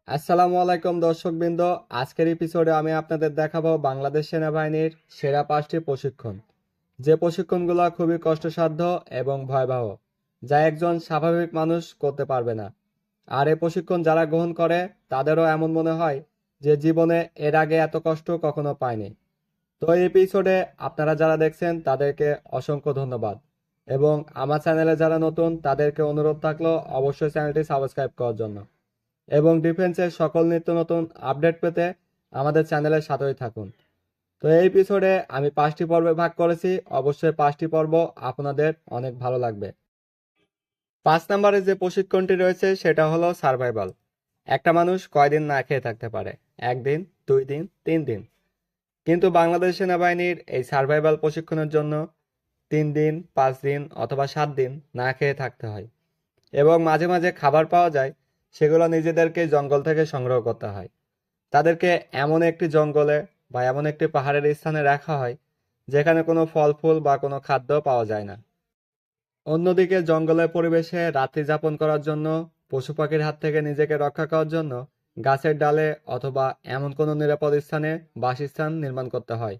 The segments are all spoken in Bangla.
আসসালামু আলাইকুম দর্শকবৃন্দ। আজকের এপিসোডে আমি আপনাদের দেখাবো বাংলাদেশ সেনাবাহিনীর সেরা 5টি প্রশিক্ষণ, যে প্রশিক্ষণগুলো খুবই কষ্টসাধ্য এবং ভয়াবহ, যা একজন স্বাভাবিক মানুষ করতে পারবে না। আর এই প্রশিক্ষণ যারা গ্রহণ করে তাদেরও এমন মনে হয় যে জীবনে এর আগে এত কষ্ট কখনো পায়নি। তো এই এপিসোডে আপনারা যারা দেখছেন তাদেরকে অসংখ্য ধন্যবাদ, এবং আমার চ্যানেলে যারা নতুন তাদেরকে অনুরোধ থাকলো অবশ্যই চ্যানেলটি সাবস্ক্রাইব করার জন্য, এবং ডিফেন্সের সকল নিত্য নতুন আপডেট পেতে আমাদের চ্যানেলের সাথেই থাকুন। তো এই এপিসোডে আমি 5টি পর্বে ভাগ করেছি, অবশ্যই 5টি পর্ব আপনাদের অনেক ভালো লাগবে। 5 নম্বরে যে প্রশিক্ষণটি রয়েছে সেটা হলো সার্ভাইভাল। একটা মানুষ কয়দিন না খেয়ে থাকতে পারে? 1 দিন, 2 দিন, 3 দিন। কিন্তু বাংলাদেশ সেনাবাহিনীর এই সার্ভাইভাল প্রশিক্ষণের জন্য 3 দিন, 5 দিন অথবা 7 দিন না খেয়ে থাকতে হয়, এবং মাঝে মাঝে খাবার পাওয়া যায়, সেগুলো নিজেদেরকে জঙ্গল থেকে সংগ্রহ করতে হয়। তাদেরকে এমন একটি জঙ্গলে বা এমন একটি পাহাড়ের স্থানে রাখা হয় যেখানে কোনো ফল ফুল বা কোনো খাদ্য পাওয়া যায় না। অন্যদিকে জঙ্গলের পরিবেশে রাত্রি যাপন করার জন্য, পশু পাখির হাত থেকে নিজেকে রক্ষা করার জন্য গাছের ডালে অথবা এমন কোনো নিরাপদ স্থানে বাসস্থান নির্মাণ করতে হয়,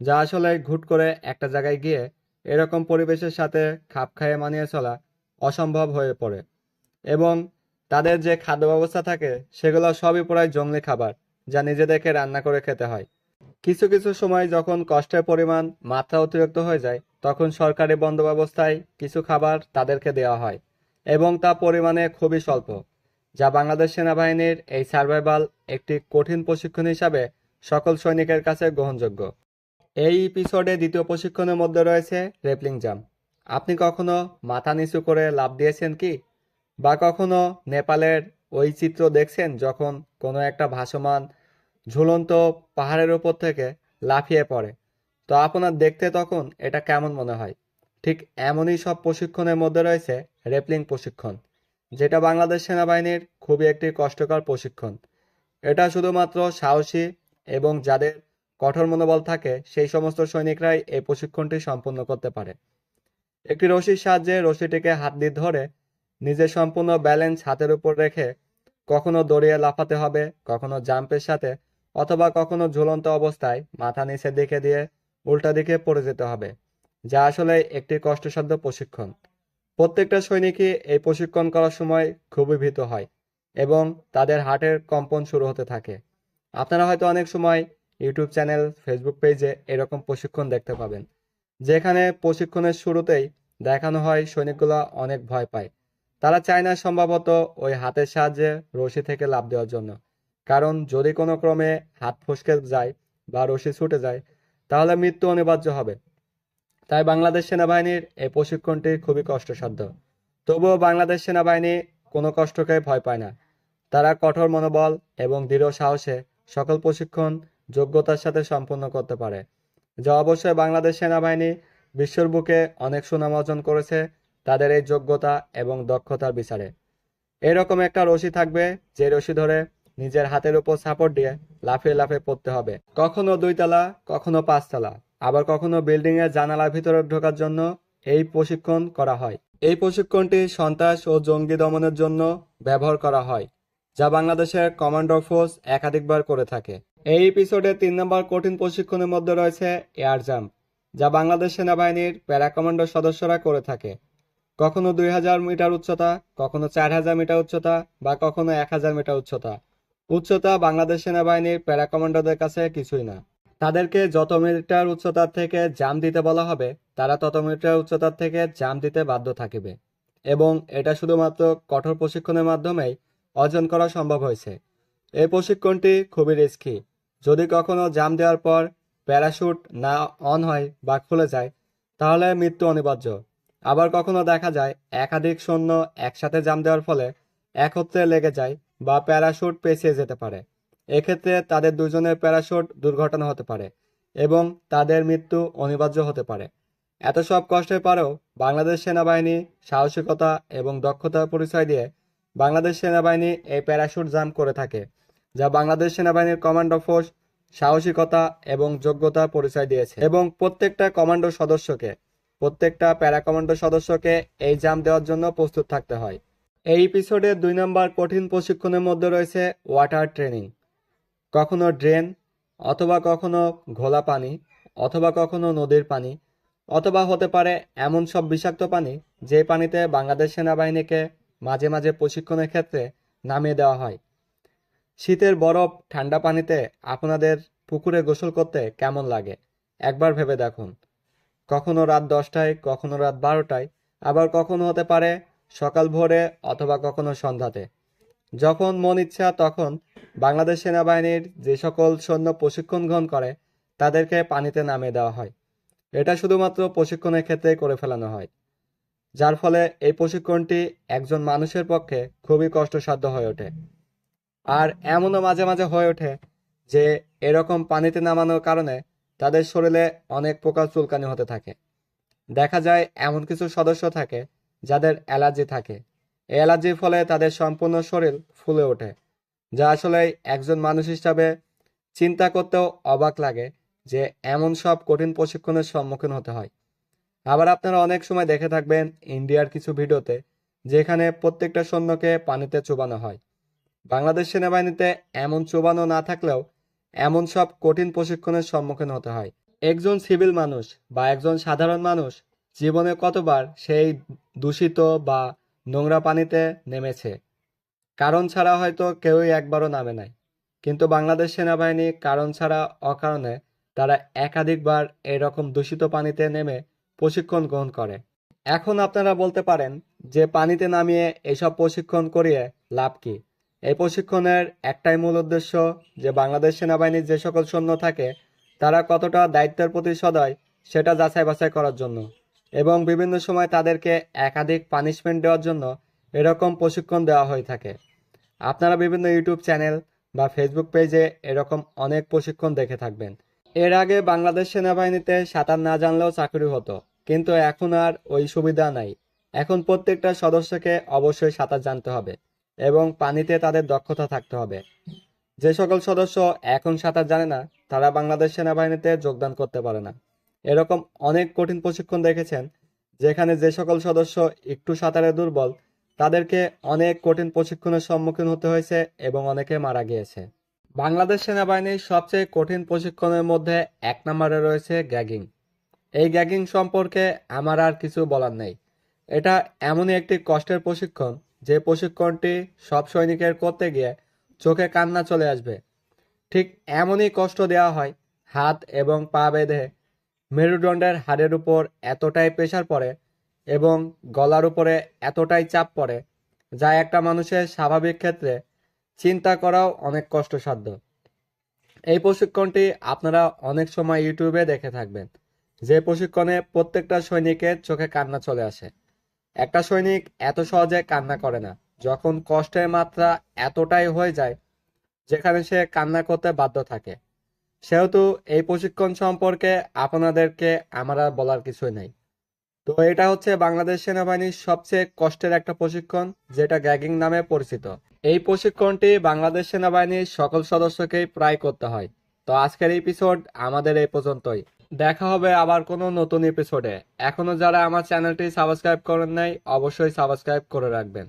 যা আসলে হুট করে একটা জায়গায় গিয়ে এরকম পরিবেশের সাথে খাপ খাইয়ে মানিয়ে চলা অসম্ভব হয়ে পড়ে। এবং তাদের যে খাদ্য ব্যবস্থা থাকে সেগুলো সবই প্রায় জংলি খাবার, যা নিজেদেরকে রান্না করে খেতে হয়। কিছু কিছু সময় যখন কষ্টের পরিমাণ মাত্রা অতিরিক্ত হয়ে যায়, তখন সরকারি বন্দোবস্তায় কিছু খাবার তাদেরকে দেওয়া হয়, এবং তা পরিমাণে খুবই স্বল্প, যা বাংলাদেশ সেনাবাহিনীর এই সার্ভাইভাল একটি কঠিন প্রশিক্ষণ হিসাবে সকল সৈনিকের কাছে গ্রহণযোগ্য। এই এপিসোডে দ্বিতীয় প্রশিক্ষণের মধ্যে রয়েছে রেপলিং জাম্প। আপনি কখনো মাথা নিচু করে লাফ দিয়েছেন কি? বা কখনো নেপালের ওই চিত্র দেখছেন যখন কোনো একটা ভাসমান ঝুলন্ত পাহাড়ের উপর থেকে লাফিয়ে পড়ে? তো আপনার দেখতে তখন এটা কেমন মনে হয়? ঠিক এমনই সব প্রশিক্ষণের মধ্যে রয়েছে রেপলিং প্রশিক্ষণ, যেটা বাংলাদেশ সেনাবাহিনীর খুবই একটি কষ্টকর প্রশিক্ষণ। এটা শুধুমাত্র সাহসী এবং যাদের কঠোর মনোবল থাকে সেই সমস্ত সৈনিকরাই এই প্রশিক্ষণটি সম্পূর্ণ করতে পারে। একটি রশির সাহায্যে রশিটিকে হাত দিয়ে ধরে নিজের সম্পূর্ণ ব্যালেন্স হাতের উপর রেখে কখনো দড়িয়ে লাফাতে হবে, কখনো জাম্পের সাথে, অথবা কখনো ঝুলন্ত অবস্থায় মাথা নিচের দিকে দিয়ে উল্টা দিকে পড়ে যেতে হবে, যা আসলে একটি কষ্টসাধ্য প্রশিক্ষণ। প্রত্যেকটা সৈনিকই এই প্রশিক্ষণ করার সময় খুবই ভীত হয়, এবং তাদের হার্টের কম্পন শুরু হতে থাকে। আপনারা হয়তো অনেক সময় ইউটিউব চ্যানেল, ফেসবুক পেজে এরকম প্রশিক্ষণ দেখতে পাবেন, যেখানে প্রশিক্ষণের শুরুতেই দেখানো হয় সৈনিকগুলো অনেক ভয় পায়। তারা চায় না সম্ভবত ওই হাতের সাহায্যে রশি থেকে লাফ দেওয়ার জন্য, কারণ যদি কোনো ক্রমে হাত ফসকে যায় বা রশি ছুটে যায় তাহলে মৃত্যু অনিবার্য হবে। তাই বাংলাদেশ সেনাবাহিনীর এই প্রশিক্ষণটি খুবই কষ্টসাধ্য। তবুও বাংলাদেশ সেনাবাহিনী কোনো কষ্টকে ভয় পায় না। তারা কঠোর মনোবল এবং দৃঢ় সাহসে সকল প্রশিক্ষণ যোগ্যতার সাথে সম্পন্ন করতে পারে, যা অবশ্যই বাংলাদেশ সেনাবাহিনী বিশ্বের বুকে অনেক সুনাম অর্জন করেছে তাদের এই যোগ্যতা এবং দক্ষতার বিচারে। এরকম একটা রশি থাকবে যে রশি ধরে নিজের হাতের উপর সাপোর্ট দিয়ে লাফিয়ে লাফিয়ে পড়তে হবে, কখনো 2 তলা, কখনো 5 তলা, আবার কখনো বিল্ডিং এর জানালার ভিতরে ঢোকার জন্য এই প্রশিক্ষণ করা হয়। এই প্রশিক্ষণটি সন্ত্রাস ও জঙ্গি দমনের জন্য ব্যবহার করা হয়, যা বাংলাদেশের কমান্ডো ফোর্স একাধিকবার করে থাকে। এই এপিসোডে 3 নম্বর কঠিন প্রশিক্ষণের মধ্যে রয়েছে এয়ার জাম্প, যা বাংলাদেশ সেনাবাহিনীর প্যারা কমান্ডো সদস্যরা করে থাকে। কখনো 2000 মিটার উচ্চতা, কখনো 4000 মিটার উচ্চতা, বা কখনো 1000 মিটার উচ্চতা। উচ্চতা বাংলাদেশ সেনাবাহিনীর প্যারা কমান্ডোদের কাছে কিছুই না। তাদেরকে যত মিটার উচ্চতার থেকে জাম্প দিতে বলা হবে তারা তত মিটার উচ্চতার থেকে জাম্প দিতে বাধ্য থাকিবে, এবং এটা শুধুমাত্র কঠোর প্রশিক্ষণের মাধ্যমেই অর্জন করা সম্ভব হয়েছে। এই প্রশিক্ষণটি খুবই রিস্কি। যদি কখনো জাম্প দেওয়ার পর প্যারাশুট না অন হয় বা খুলে যায় তাহলে মৃত্যু অনিবার্য। আবার কখনো দেখা যায় একাধিক সৈন্য একসাথে জাম্প দেওয়ার ফলে একত্রে লেগে যায় বা প্যারাশুট পেঁচিয়ে যেতে পারে। এক্ষেত্রে তাদের দুজনের প্যারাশুট দুর্ঘটনা হতে পারে এবং তাদের মৃত্যু অনিবার্য হতে পারে। এত সব কষ্টের পরেও বাংলাদেশ সেনাবাহিনী সাহসিকতা এবং দক্ষতার পরিচয় দিয়ে বাংলাদেশ সেনাবাহিনী এই প্যারাশুট জাম্প করে থাকে, যা বাংলাদেশ সেনাবাহিনীর কমান্ডো ফোর্স সাহসিকতা এবং যোগ্যতার পরিচয় দিয়েছে। এবং প্রত্যেকটা প্যারা কমান্ডো সদস্যকে এই জাম্প দেওয়ার জন্য প্রস্তুত থাকতে হয়। এই এপিসোডে 2 নম্বর কঠিন প্রশিক্ষণের মধ্যে রয়েছে ওয়াটার ট্রেনিং। কখনো ড্রেন, অথবা কখনো ঘোলা পানি, অথবা কখনো নদীর পানি, অথবা হতে পারে এমন সব বিষাক্ত পানি যে পানিতে বাংলাদেশ সেনাবাহিনীকে মাঝে মাঝে প্রশিক্ষণের ক্ষেত্রে নামিয়ে দেওয়া হয়। শীতের বরফ ঠান্ডা পানিতে আপনাদের পুকুরে গোসল করতে কেমন লাগে একবার ভেবে দেখুন। কখনো রাত 10টায়, কখনো রাত 12টায়, আবার কখনো হতে পারে সকাল ভোরে অথবা কখনো সন্ধ্যাতে। যখন মন ইচ্ছা তখন বাংলাদেশ সেনাবাহিনীর যে সকল সৈন্য প্রশিক্ষণ গ্রহণ করে তাদেরকে পানিতে নামিয়ে দেওয়া হয়। এটা শুধুমাত্র প্রশিক্ষণের ক্ষেত্রেই করে ফেলানো হয়, যার ফলে এই প্রশিক্ষণটি একজন মানুষের পক্ষে খুবই কষ্টসাধ্য হয়ে ওঠে। আর এমনও মাঝে মাঝে হয়ে ওঠে যে এরকম পানিতে নামানোর কারণে তাদের শরীরে অনেক প্রকার চুলকানি হতে থাকে। দেখা যায় এমন কিছু সদস্য থাকে যাদের অ্যালার্জি থাকে। এই অ্যালার্জির ফলে তাদের সম্পূর্ণ শরীর ফুলে ওঠে, যা আসলে একজন মানুষ হিসাবে চিন্তা করতেও অবাক লাগে যে এমন সব কঠিন প্রশিক্ষণের সম্মুখীন হতে হয়। আবার আপনারা অনেক সময় দেখে থাকবেন ইন্ডিয়ার কিছু ভিডিওতে, যেখানে প্রত্যেকটা সৈন্যকে পানিতে চুবানো হয়। বাংলাদেশ সেনাবাহিনীতে এমন চুবানো না থাকলেও এমন সব কঠিন প্রশিক্ষণের সম্মুখীন হতে হয়। একজন সিভিল মানুষ বা একজন সাধারণ মানুষ জীবনে কতবার সেই দূষিত বা নোংরা পানিতে নেমেছে, কারণ ছাড়া হয়তো কেউই একবারও নামে নাই। কিন্তু বাংলাদেশ সেনাবাহিনী কারণ ছাড়া অকারণে তারা একাধিকবার এরকম দূষিত পানিতে নেমে প্রশিক্ষণ গ্রহণ করে। এখন আপনারা বলতে পারেন যে পানিতে নামিয়ে এসব প্রশিক্ষণ করিয়ে লাভ কি? এই প্রশিক্ষণের একটাই মূল উদ্দেশ্য যে বাংলাদেশ সেনাবাহিনীর যে সকল সৈন্য থাকে তারা কতটা দায়িত্বের প্রতি সদয় সেটা যাচাই বাছাই করার জন্য, এবং বিভিন্ন সময় তাদেরকে একাধিক পানিশমেন্ট দেওয়ার জন্য এরকম প্রশিক্ষণ দেওয়া হয়ে থাকে। আপনারা বিভিন্ন ইউটিউব চ্যানেল বা ফেসবুক পেজে এরকম অনেক প্রশিক্ষণ দেখে থাকবেন। এর আগে বাংলাদেশ সেনাবাহিনীতে সাঁতার না জানলেও চাকরি হতো, কিন্তু এখন আর ওই সুবিধা নাই। এখন প্রত্যেকটা সদস্যকে অবশ্যই সাঁতার জানতে হবে এবং পানিতে তাদের দক্ষতা থাকতে হবে। যে সকল সদস্য এখন সাঁতার জানে না তারা বাংলাদেশ সেনাবাহিনীতে যোগদান করতে পারে না। এরকম অনেক কঠিন প্রশিক্ষণ দেখেছেন যেখানে যে সকল সদস্য একটু সাঁতারে দুর্বল তাদেরকে অনেক কঠিন প্রশিক্ষণের সম্মুখীন হতে হয়েছে এবং অনেকে মারা গিয়েছে। বাংলাদেশ সেনাবাহিনীর সবচেয়ে কঠিন প্রশিক্ষণের মধ্যে 1 নম্বরে রয়েছে গ্যাগিং। এই গ্যাগিং সম্পর্কে আমার আর কিছু বলার নেই। এটা এমনই একটি কষ্টের প্রশিক্ষণ যে প্রশিক্ষণটি সব সৈনিকের করতে গিয়ে চোখে কান্না চলে আসবে। ঠিক এমনই কষ্ট দেওয়া হয়, হাত এবং পা বেঁধে মেরুদণ্ডের হাড়ের উপর এতটাই প্রেসার পড়ে এবং গলার উপরে এতটাই চাপ পড়ে যা একটা মানুষের স্বাভাবিক ক্ষেত্রে চিন্তা করাও অনেক কষ্টসাধ্য। এই প্রশিক্ষণটি আপনারা অনেক সময় ইউটিউবে দেখে থাকবেন, যে প্রশিক্ষণে প্রত্যেকটা সৈনিকের চোখে কান্না চলে আসে। একটা সৈনিক এত সহজে কান্না করে না যখন কষ্টের মাত্রা এতটাই হয়ে যায় যেখানে সে কান্না করতে বাধ্য থাকে। সেহেতু এই প্রশিক্ষণ সম্পর্কে আপনাদেরকে আমার আর বলার কিছুই নাই। তো এটা হচ্ছে বাংলাদেশ সেনাবাহিনীর সবচেয়ে কষ্টের একটা প্রশিক্ষণ, যেটা গ্যাগিং নামে পরিচিত। এই প্রশিক্ষণটি বাংলাদেশ সেনাবাহিনীর সকল সদস্যকেই প্রায় করতে হয়। তো আজকের এপিসোড আমাদের এই পর্যন্তই। দেখা হবে আবার কোনো নতুন এপিসোডে। এখনো যারা আমার চ্যানেলটি সাবস্ক্রাইব করেন নাই অবশ্যই সাবস্ক্রাইব করে রাখবেন।